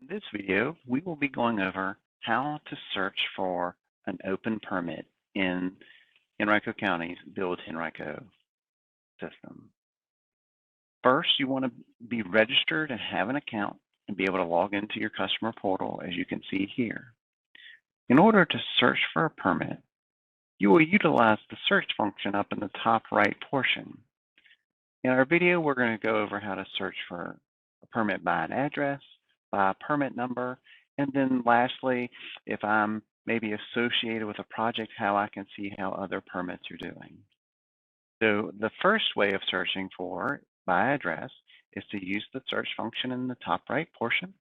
this video, we will be going over how to search for an open permit in Henrico County's Build Henrico system. First, you want to be registered and have an account and be able to log into your customer portal, as you can see here. In order to search for a permit, you will utilize the search function up in the top right portion. In our video, we're going to go over how to search for a permit by an address, by a permit number, and then lastly, if I'm maybe associated with a project, how I can see how other permits are doing. So the first way of searching for by address is to use the search function in the top right portion.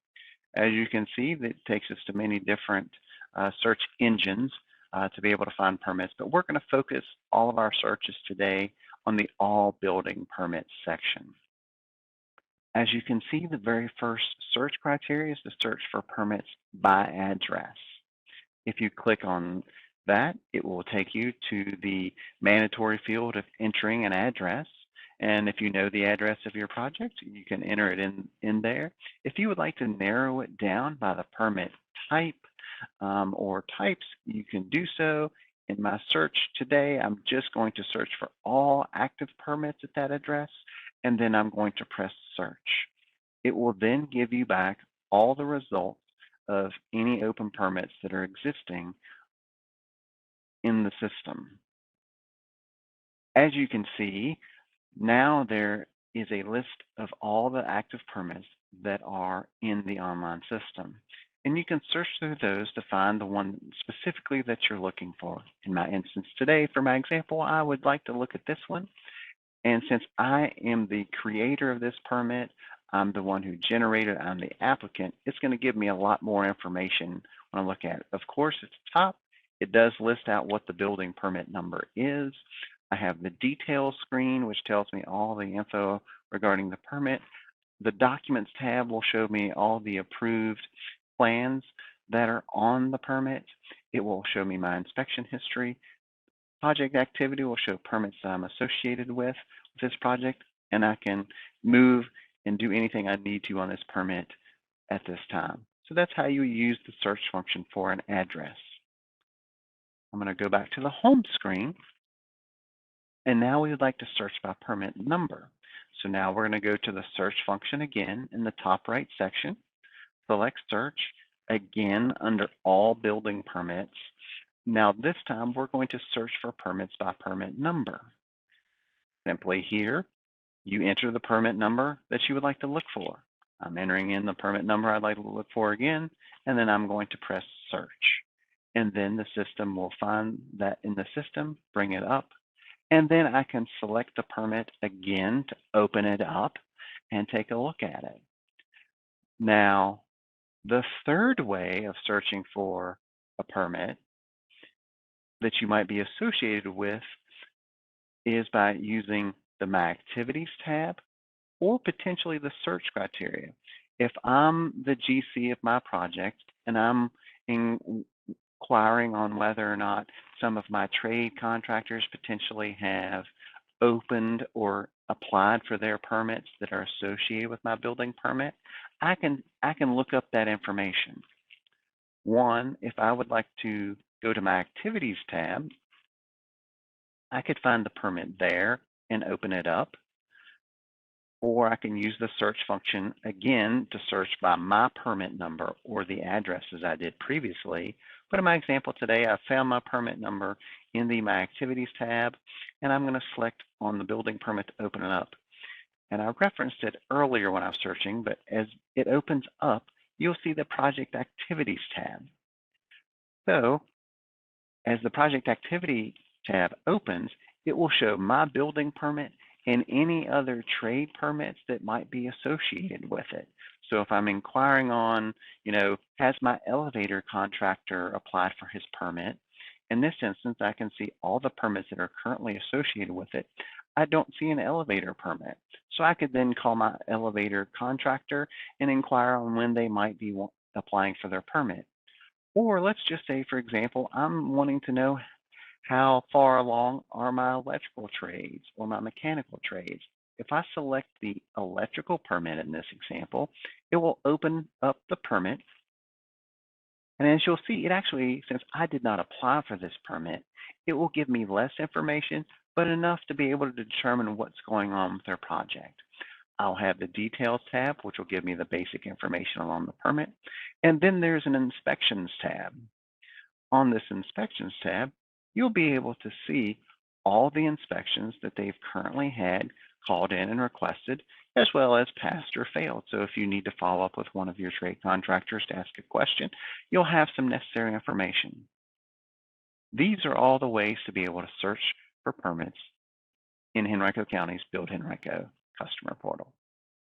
As you can see, that takes us to many different search engines to be able to find permits, but we're going to focus all of our searches today on the all building permits section. As you can see, the very first search criteria is to search for permits by address. If you click on that, it will take you to the mandatory field of entering an address. And if you know the address of your project, you can enter it in there. If you would like to narrow it down by the permit type or types, you can do so. In my search today, I'm just going to search for all active permits at that address, and then I'm going to press search. It will then give you back all the results of any open permits that are existing in the system. As you can see, now there is a list of all the active permits that are in the online system. And you can search through those to find the one specifically that you're looking for. In my instance today, for my example, I would like to look at this one. And since I am the creator of this permit, I'm the one who generated, I'm the applicant, it's going to give me a lot more information when I look at it. Of course, at the top, it does list out what the building permit number is. I have the details screen, which tells me all the info regarding the permit. The documents tab will show me all the approved plans that are on the permit. It will show me my inspection history. Project activity will show permits that I'm associated with this project, and I can move and do anything I need to on this permit at this time. So that's how you use the search function for an address. I'm going to go back to the home screen, and now we would like to search by permit number. So now we're going to go to the search function again in the top right section. Select search again under all building permits. Now this time we're going to search for permits by permit number. Simply here, you enter the permit number that you would like to look for. I'm entering in the permit number I'd like to look for again, and then I'm going to press search. And then the system will find that in the system, bring it up, and then I can select the permit again to open it up and take a look at it. Now, the third way of searching for a permit that you might be associated with is by using the My Activities tab or potentially the search criteria. If I'm the GC of my project and I'm inquiring on whether or not some of my trade contractors potentially have opened or applied for their permits that are associated with my building permit, I can look up that information. One, if I would like to go to my Activities tab, I could find the permit there and open it up. Or I can use the search function again to search by my permit number or the address as I did previously. But in my example today, I found my permit number in the My Activities tab, and I'm going to select on the building permit to open it up. And I referenced it earlier when I was searching, but as it opens up, you'll see the Project Activities tab. So as the Project Activity tab opens, it will show my building permit and any other trade permits that might be associated with it. So if I'm inquiring on, has my elevator contractor applied for his permit? In this instance, I can see all the permits that are currently associated with it. I don't see an elevator permit. So I could then call my elevator contractor and inquire on when they might be applying for their permit. Or let's just say, for example, I'm wanting to know how far along are my electrical trades or my mechanical trades. If I select the electrical permit in this example, It will open up the permit. And as you'll see, it actually, since I did not apply for this permit, it will give me less information, but enough to be able to determine what's going on with their project. I'll have the details tab, which will give me the basic information along the permit. And then there's an inspections tab. On this inspections tab, you'll be able to see all the inspections that they've currently had called in and requested, as well as passed or failed. So if you need to follow up with one of your trade contractors to ask a question, you'll have some necessary information. These are all the ways to be able to search for permits in Henrico County's Build Henrico customer portal.